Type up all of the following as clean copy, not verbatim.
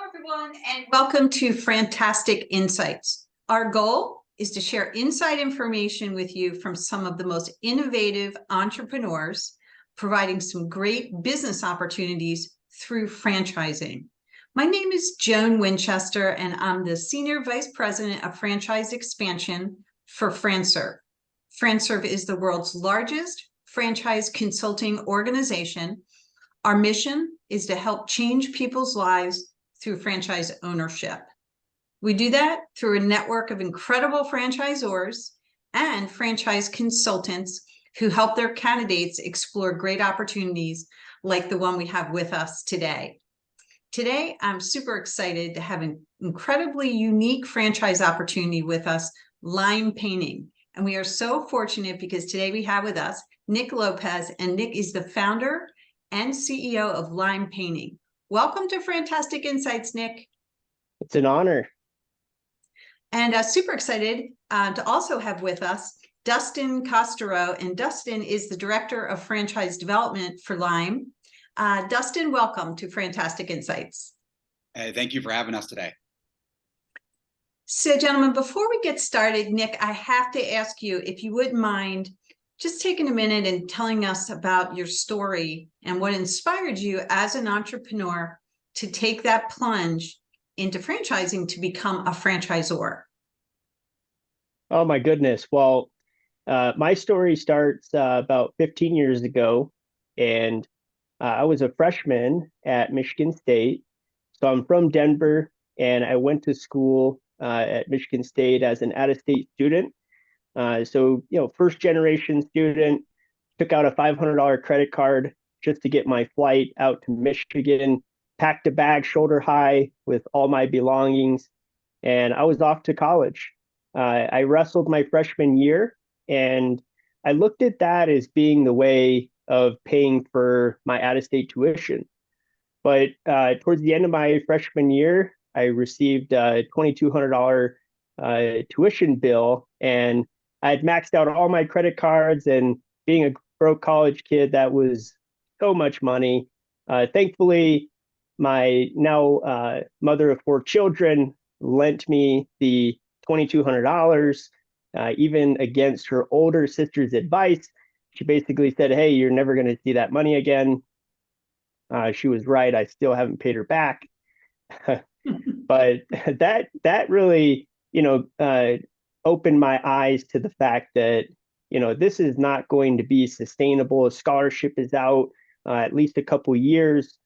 everyone, and welcome to FranTastic Insights. Our goal is to share inside information with you from some of the most innovative entrepreneurs, providing some great business opportunities through franchising. My name is Joan Winchester, and I'm the Senior Vice President of Franchise Expansion for FranServe. FranServe is the world's largest franchise consulting organization. Our mission is to help change people's lives through franchise ownership. We do that through a network of incredible franchisors and franchise consultants who help their candidates explore great opportunities like the one we have with us today. Today, I'm super excited to have an incredibly unique franchise opportunity with us, Lime Painting. And we are so fortunate because today we have with us Nick Lopez, and Nick is the founder and CEO of Lime Painting. Welcome to FranTastic Insights, Nick. It's an honor. And super excited to also have with us Dustin Kosterow, and Dustin is the Director of Franchise Development for Lime. Dustin, welcome to FranTastic Insights. Hey, thank you for having us today. So, gentlemen, before we get started, Nick, I have to ask you if you wouldn't mind just taking a minute and telling us about your story and what inspired you as an entrepreneur to take that plunge into franchising to become a franchisor. Oh, my goodness. Well, my story starts about 15 years ago, and I was a freshman at Michigan State. So I'm from Denver, and I went to school at Michigan State as an out-of-state student. First generation student, took out a $500 credit card just to get my flight out to Michigan, packed a bag shoulder high with all my belongings, and I was off to college. I wrestled my freshman year, and I looked at that as being the way of paying for my out-of-state tuition. But towards the end of my freshman year, I received a $2,200 tuition bill, and I had maxed out all my credit cards, and being a broke college kid, that was so much money. Thankfully, my now mother of four children lent me the $2,200, even against her older sister's advice. She basically said, "Hey, you're never going to see that money again." She was right. I still haven't paid her back. But that really, opened my eyes to the fact that, this is not going to be sustainable. A scholarship is out at least a couple years.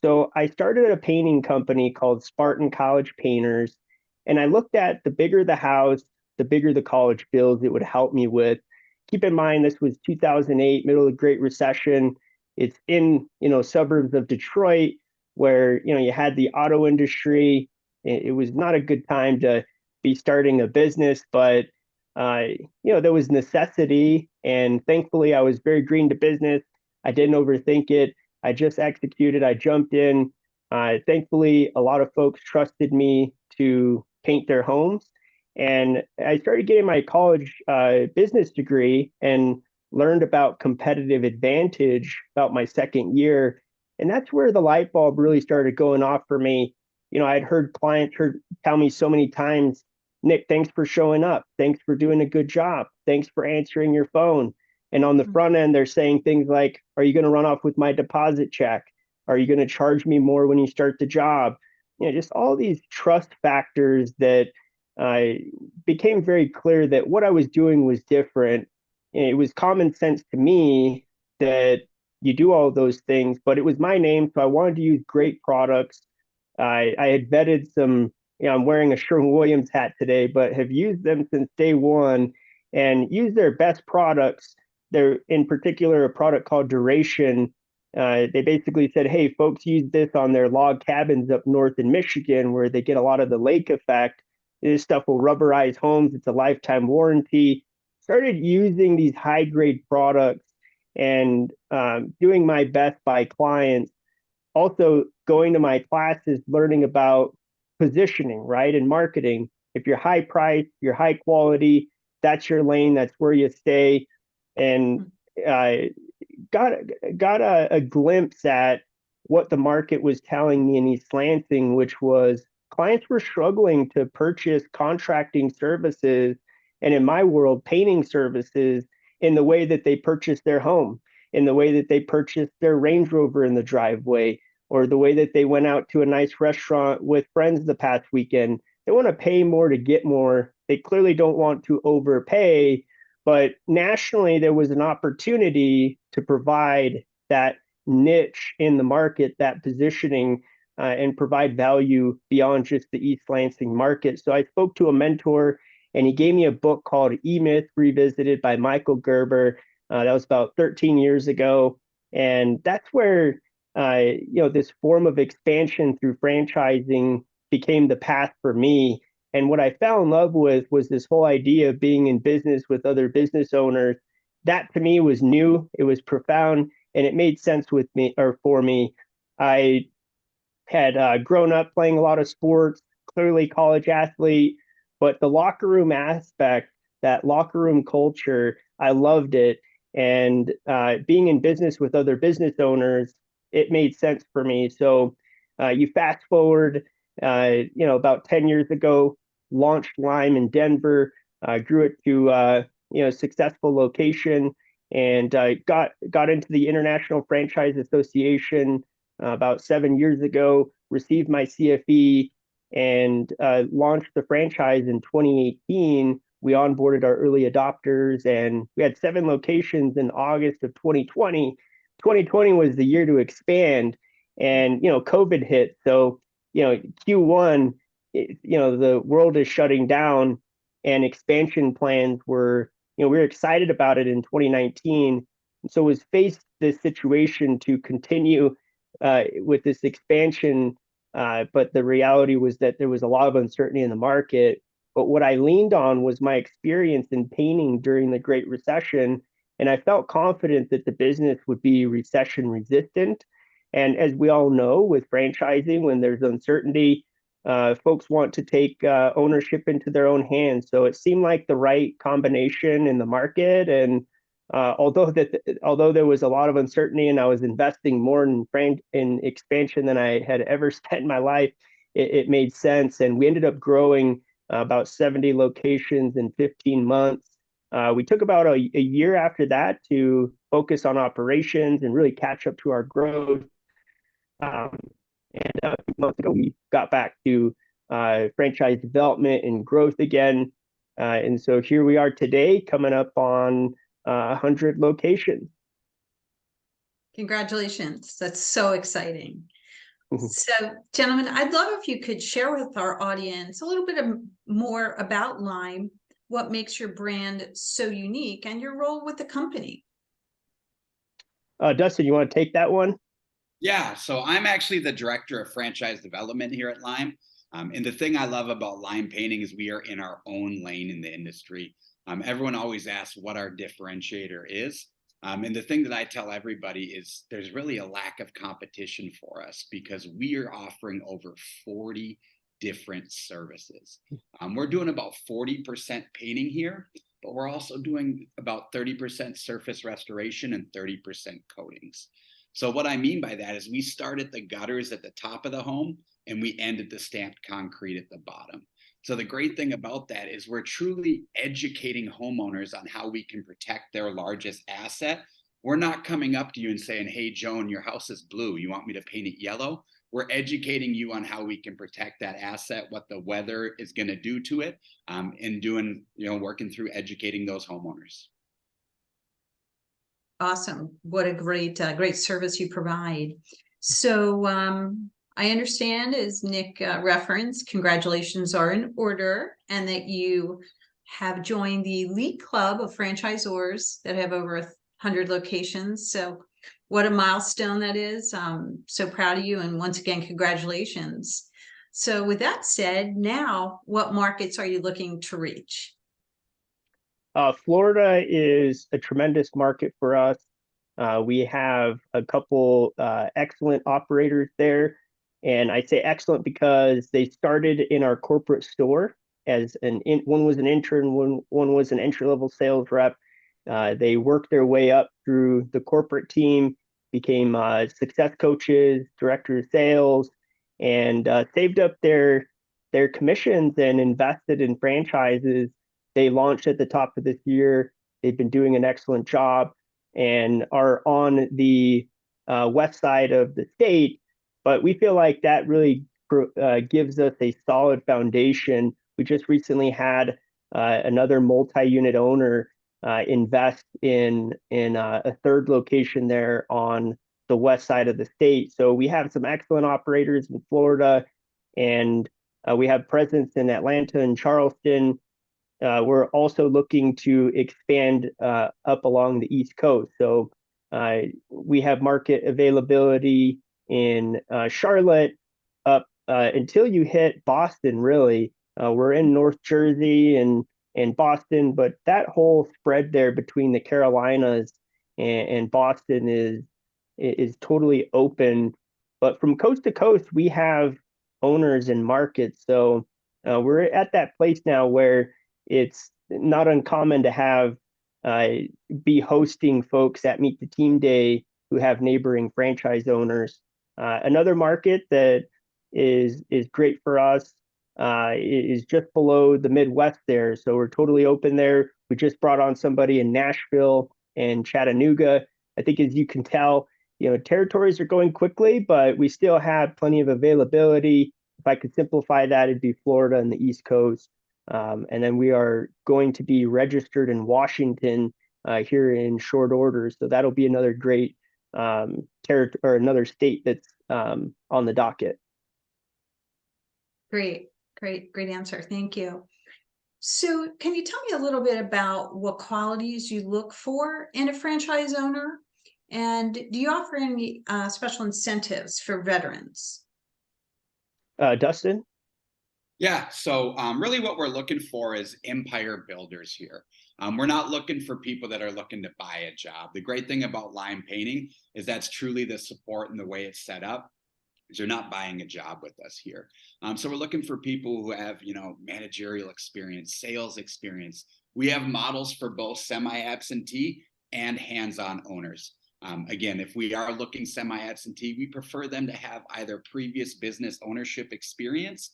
So I started a painting company called Spartan College Painters. And I looked at the bigger the house, the bigger the college bills it would help me with. Keep in mind, this was 2008, middle of the Great Recession. It's in, suburbs of Detroit where, you had the auto industry. It was not a good time to be starting a business, but there was necessity, and thankfully I was very green to business. I didn't overthink it. I just executed. I jumped in. Thankfully, a lot of folks trusted me to paint their homes, and I started getting my college business degree and learned about competitive advantage about my second year, and that's where the light bulb really started going off for me. I'd heard clients tell me so many times, "Nick, thanks for showing up. Thanks for doing a good job. Thanks for answering your phone." And on the front end, they're saying things like, "Are you going to run off with my deposit check? Are you going to charge me more when you start the job?" Just all these trust factors that became very clear that what I was doing was different. It was common sense to me that you do all those things, but it was my name, so I wanted to use great products. I had vetted some, I'm wearing a Sherwin-Williams hat today, but have used them since day one and used their best products. They're in particular a product called Duration. They basically said, "Hey, folks use this on their log cabins up north in Michigan where they get a lot of the lake effect. This stuff will rubberize homes. It's a lifetime warranty." Started using these high-grade products and doing my best by clients. Also going to my classes, learning about positioning, right, and marketing. If you're high price, you're high quality, that's your lane, that's where you stay. And got a glimpse at what the market was telling me in East Lansing, which was clients were struggling to purchase contracting services, and in my world, painting services in the way that they purchased their home, in the way that they purchased their Range Rover in the driveway, or the way that they went out to a nice restaurant with friends the past weekend. They want to pay more to get more. They clearly don't want to overpay, but nationally, there was an opportunity to provide that niche in the market, that positioning, and provide value beyond just the East Lansing market. So I spoke to a mentor, and he gave me a book called E-Myth Revisited by Michael Gerber. That was about 13 years ago. And that's where this form of expansion through franchising became the path for me. And what I fell in love with was this whole idea of being in business with other business owners. That to me was new, it was profound, and it made sense with me or for me. I had grown up playing a lot of sports, clearly college athlete, but the locker room aspect, that locker room culture, I loved it. And being in business with other business owners, it made sense for me. So you fast forward, about 10 years ago, launched Lime in Denver, grew it to successful location, and got into the International Franchise Association about 7 years ago, received my CFE, and launched the franchise in 2018. We onboarded our early adopters, and we had 7 locations in August of 2020. 2020 was the year to expand, and COVID hit. So Q1, the world is shutting down, and expansion plans were, we were excited about it in 2019. So was faced this situation to continue with this expansion, but the reality was that there was a lot of uncertainty in the market. But what I leaned on was my experience in painting during the Great Recession, and I felt confident that the business would be recession resistant. And as we all know, with franchising, when there's uncertainty, folks want to take ownership into their own hands. So it seemed like the right combination in the market. And although there was a lot of uncertainty, and I was investing more in expansion than I had ever spent in my life, it made sense. And we ended up growing about 70 locations in 15 months. We took about a year after that to focus on operations and really catch up to our growth. And a few months ago, we got back to franchise development and growth again. And so here we are today, coming up on 100 locations. Congratulations. That's so exciting. So, gentlemen, I'd love if you could share with our audience a little bit more about Lime, what makes your brand so unique, and your role with the company. Dustin, you want to take that one? Yeah, so I'm actually the director of franchise development here at Lime. And the thing I love about Lime Painting is we are in our own lane in the industry. Everyone always asks what our differentiator is. And the thing that I tell everybody is there's really a lack of competition for us because we are offering over 40 different services. We're doing about 40% painting here, but we're also doing about 30% surface restoration and 30% coatings. So what I mean by that is we start at the gutters at the top of the home and we end at the stamped concrete at the bottom. So the great thing about that is we're truly educating homeowners on how we can protect their largest asset. We're not coming up to you and saying, hey, Joan, your house is blue. You want me to paint it yellow? We're educating you on how we can protect that asset, what the weather is going to do to it, and working through educating those homeowners. Awesome. What a great service you provide. So I understand, as Nick referenced, congratulations are in order, and that you have joined the elite club of franchisors that have over 100 locations. So what a milestone that is. So proud of you. And once again, congratulations. So with that said, now what markets are you looking to reach? Florida is a tremendous market for us. We have a couple excellent operators there. And I say excellent because they started in our corporate store as one was an intern, one was an entry-level sales rep. They worked their way up through the corporate team, became success coaches, director of sales, and saved up their commissions and invested in franchises. They launched at the top of this year. They've been doing an excellent job and are on the west side of the state. But we feel like that really gives us a solid foundation. We just recently had another multi-unit owner invest in a third location there on the west side of the state. So we have some excellent operators in Florida, and we have presence in Atlanta and Charleston. We're also looking to expand up along the East Coast. So we have market availability in Charlotte up until you hit Boston, really. We're in North Jersey and Boston, but that whole spread there between the Carolinas and Boston is totally open. But from coast to coast, we have owners and markets. So we're at that place now where it's not uncommon to have be hosting folks at Meet the Team Day who have neighboring franchise owners. Another market that is great for us is just below the Midwest there. So we're totally open there. We just brought on somebody in Nashville and Chattanooga. I think as you can tell, territories are going quickly, but we still have plenty of availability. If I could simplify that, it'd be Florida and the East Coast. And then we are going to be registered in Washington here in short order. So that'll be another great territory or another state that's on the docket. Great answer. Thank you. So can you tell me a little bit about what qualities you look for in a franchise owner? And do you offer any special incentives for veterans? Dustin? Yeah, so really what we're looking for is empire builders here. We're not looking for people that are looking to buy a job. The great thing about line painting is that's truly the support and the way it's set up. You're not buying a job with us here. So we're looking for people who have, managerial experience, sales experience. We have models for both semi-absentee and hands-on owners. Again, if we are looking semi-absentee, we prefer them to have either previous business ownership experience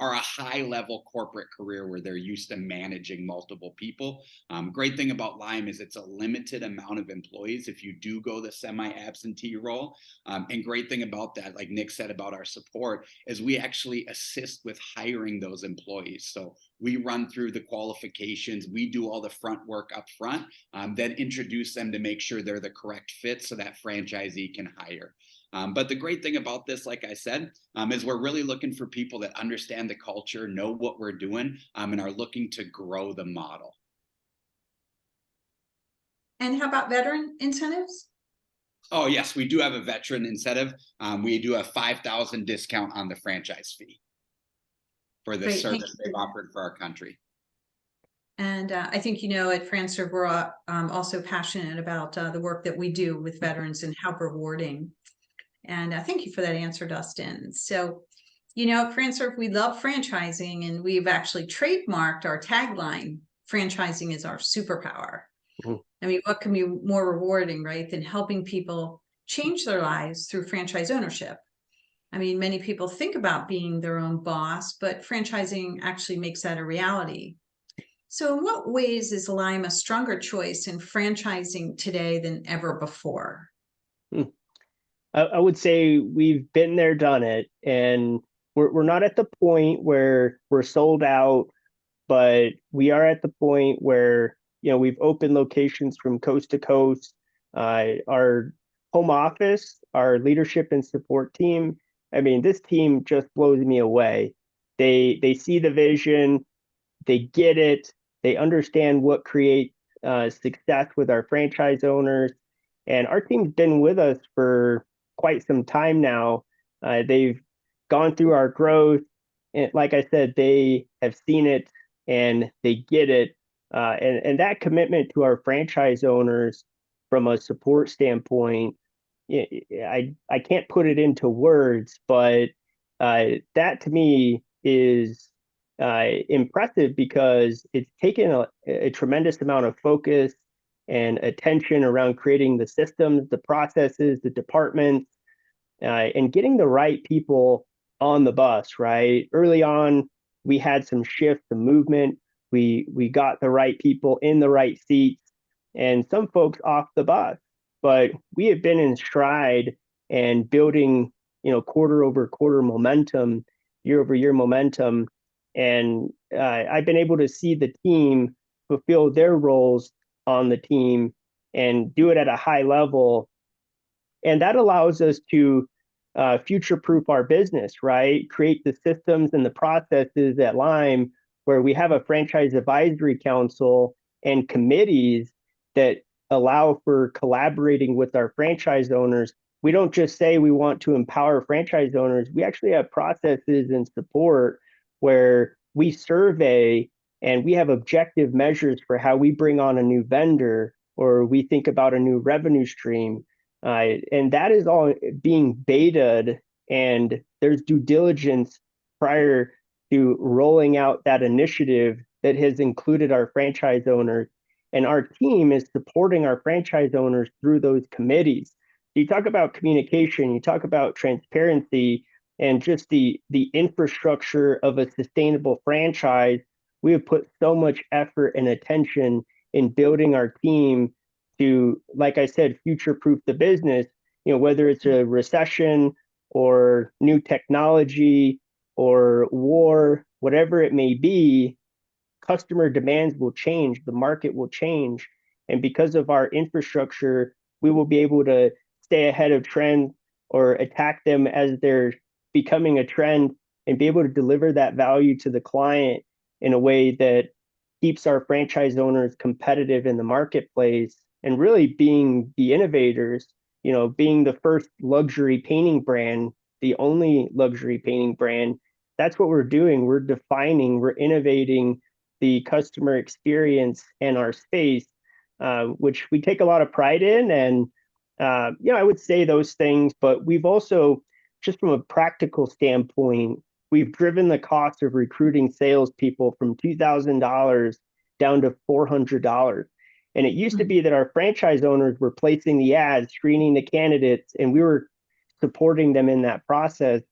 or a high-level corporate career where they're used to managing multiple people. Great thing about Lime is it's a limited amount of employees if you do go the semi-absentee role. And great thing about that, like Nick said about our support, is we actually assist with hiring those employees. So we run through the qualifications, we do all the front work up front, then introduce them to make sure they're the correct fit so that franchisee can hire. But the great thing about this, like I said, is we're really looking for people that understand the culture, know what we're doing, and are looking to grow the model. And how about veteran incentives? Oh, yes, we do have a veteran incentive. We do a $5,000 discount on the franchise fee for the service they've offered for our country. And I think, at FranServe, we're also passionate about the work that we do with veterans and how rewarding. And thank you for that answer, Dustin. So, at FranServe, we love franchising, and we've actually trademarked our tagline, franchising is our superpower. Mm-hmm. I mean, what can be more rewarding, right, than helping people change their lives through franchise ownership? I mean, many people think about being their own boss, but franchising actually makes that a reality. So in what ways is Lime a stronger choice in franchising today than ever before? I would say we've been there, done it, and we're not at the point where we're sold out, but we are at the point where we've opened locations from coast to coast. Our home office, our leadership and support team. I mean, this team just blows me away. They see the vision, they get it, they understand what creates success with our franchise owners, and our team's been with us for quite some time now. They've gone through our growth, and like I said, they have seen it and they get it. And that commitment to our franchise owners from a support standpoint, I can't put it into words, but that to me is impressive because it's taken a tremendous amount of focus and attention around creating the systems, the processes, the departments, and getting the right people on the bus, right? Early on, we had some shift, some movement. We got the right people in the right seats and some folks off the bus. But we have been in stride and building, quarter over quarter momentum, year over year momentum. And I've been able to see the team fulfill their roles on the team and do it at a high level. And that allows us to future-proof our business, right? Create the systems and the processes at Lime where we have a franchise advisory council and committees that allow for collaborating with our franchise owners. We don't just say we want to empower franchise owners. We actually have processes and support where we survey and we have objective measures for how we bring on a new vendor or we think about a new revenue stream. And that is all being betaed, and there's due diligence prior to rolling out that initiative that has included our franchise owners. And our team is supporting our franchise owners through those committees. You talk about communication, you talk about transparency, and just the infrastructure of a sustainable franchise. We have put so much effort and attention in building our team to, like I said, future-proof the business, whether it's a recession or new technology or war, whatever it may be, customer demands will change, the market will change. And because of our infrastructure, we will be able to stay ahead of trends or attack them as they're becoming a trend and be able to deliver that value to the client in a way that keeps our franchise owners competitive in the marketplace. And really being the innovators, being the first luxury painting brand, the only luxury painting brand, that's what we're doing. We're defining, we're innovating the customer experience and our space, which we take a lot of pride in. And, I would say those things, but we've also, just from a practical standpoint, we've driven the cost of recruiting salespeople from $2,000 down to $400. And it used to be that our franchise owners were placing the ads, screening the candidates, and we were supporting them in that process.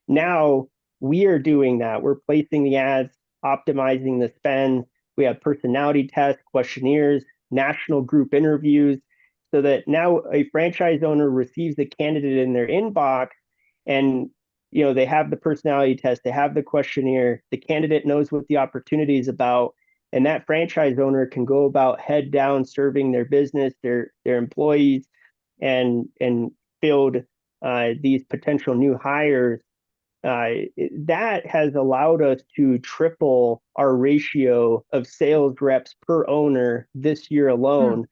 Now we are doing that. We're placing the ads, optimizing the spend. We have personality tests, questionnaires, national group interviews, so that now a franchise owner receives a candidate in their inbox and they have the personality test, they have the questionnaire, the candidate knows what the opportunity is about. And that franchise owner can go about head down serving their business, their employees, and build these potential new hires. That has allowed us to triple our ratio of sales reps per owner this year alone.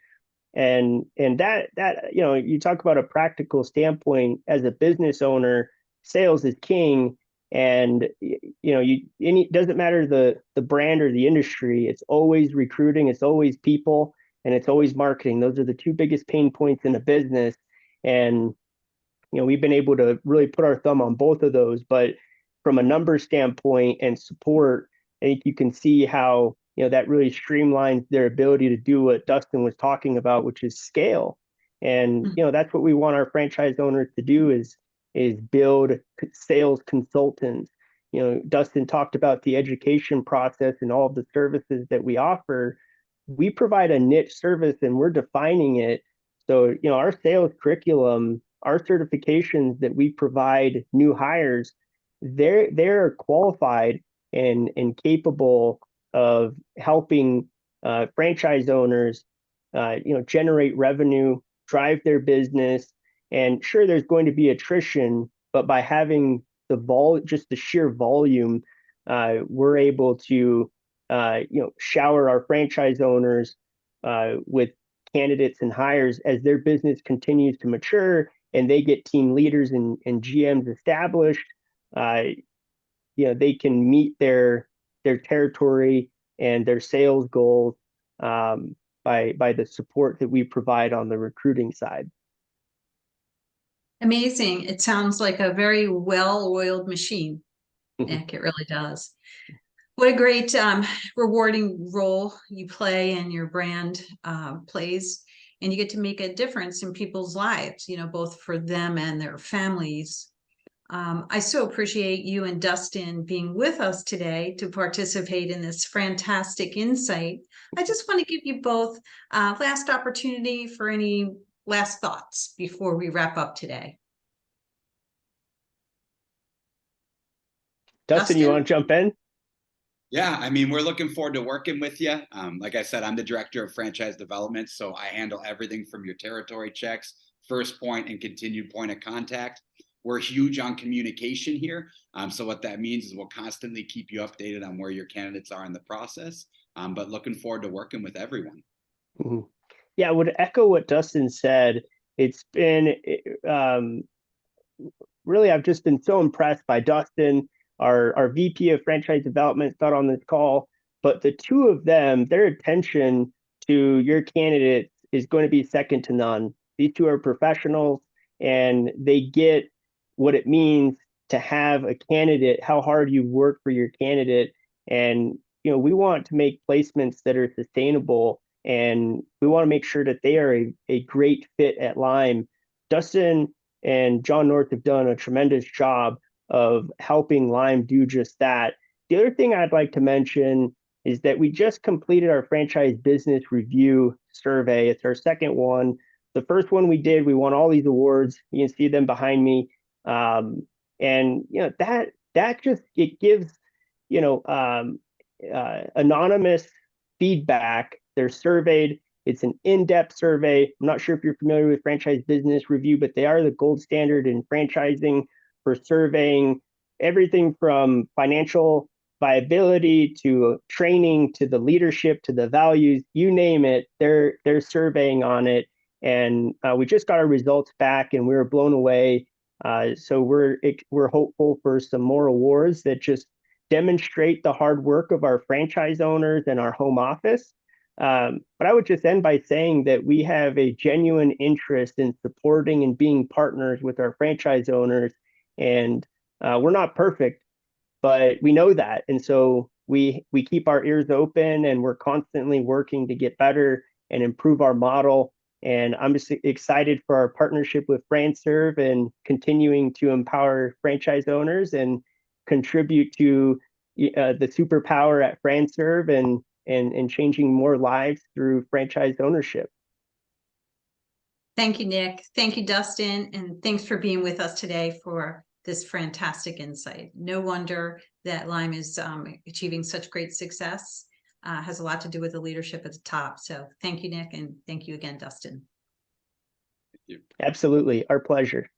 And that you talk about a practical standpoint as a business owner, sales is king. And it doesn't matter the brand or the industry. It's always recruiting, it's always people, and it's always marketing. Those are the two biggest pain points in a business. And we've been able to really put our thumb on both of those. But from a number standpoint and support, I think you can see how that really streamlines their ability to do what Dustin was talking about, which is scale. And that's what we want our franchise owners to do is build sales consultants. Dustin talked about the education process and all of the services that we offer. We provide a niche service and we're defining it. So, our sales curriculum, our certifications that we provide new hires, they're qualified and capable of helping franchise owners, generate revenue, drive their business. And sure, there's going to be attrition, but by having just the sheer volume, we're able to, shower our franchise owners with candidates and hires as their business continues to mature and they get team leaders and GMs established. They can meet their territory and their sales goals by the support that we provide on the recruiting side. Amazing. It sounds like a very well-oiled machine. Nick, it really does. What a great rewarding role you play and your brand plays, and you get to make a difference in people's lives, you know, both for them and their families. I so appreciate you and Dustin being with us today to participate in this FranTastic insight. I just want to give you both last opportunity for any last thoughts before we wrap up today. Dustin, you want to jump in? Yeah, I mean, we're looking forward to working with you. Like I said, I'm the director of franchise development, so I handle everything from your territory checks, first point and continued point of contact. We're huge on communication here. So what that means is we'll constantly keep you updated on where your candidates are in the process, but looking forward to working with everyone. Mm-hmm. Yeah, I would echo what Dustin said. It's been really, I've just been so impressed by Dustin, our VP of franchise development, not on this call, but the two of them, their attention to your candidates is going to be second to none. These two are professionals, and they get what it means to have a candidate, how hard you work for your candidate. And, you know, we want to make placements that are sustainable, and we want to make sure that they are a great fit at Lime. Dustin and John North have done a tremendous job of helping Lime do just that. The other thing I'd like to mention is that we just completed our franchise business review survey. It's our second one. The first one we did, we won all these awards. You can see them behind me. And you know, that just, it gives, you know, anonymous feedback. They're surveyed. It's an in-depth survey. I'm not sure if you're familiar with franchise business review, but they are the gold standard in franchising for surveying everything from financial viability to training to the leadership to the values, you name it. They're surveying on it, and we just got our results back, and we were blown away. So we're hopeful for some more awards that just demonstrate the hard work of our franchise owners and our home office. But I would just end by saying that we have a genuine interest in supporting and being partners with our franchise owners. And we're not perfect, but we know that. And so we keep our ears open, and we're constantly working to get better and improve our model. And I'm just excited for our partnership with FranServe and continuing to empower franchise owners and contribute to the superpower at FranServe and changing more lives through franchise ownership. Thank you, Nick. Thank you, Dustin. And thanks for being with us today for this FranTastic insight. No wonder that Lime is achieving such great success. Has a lot to do with the leadership at the top. So thank you, Nick. And thank you again, Dustin. Thank you. Absolutely. Our pleasure.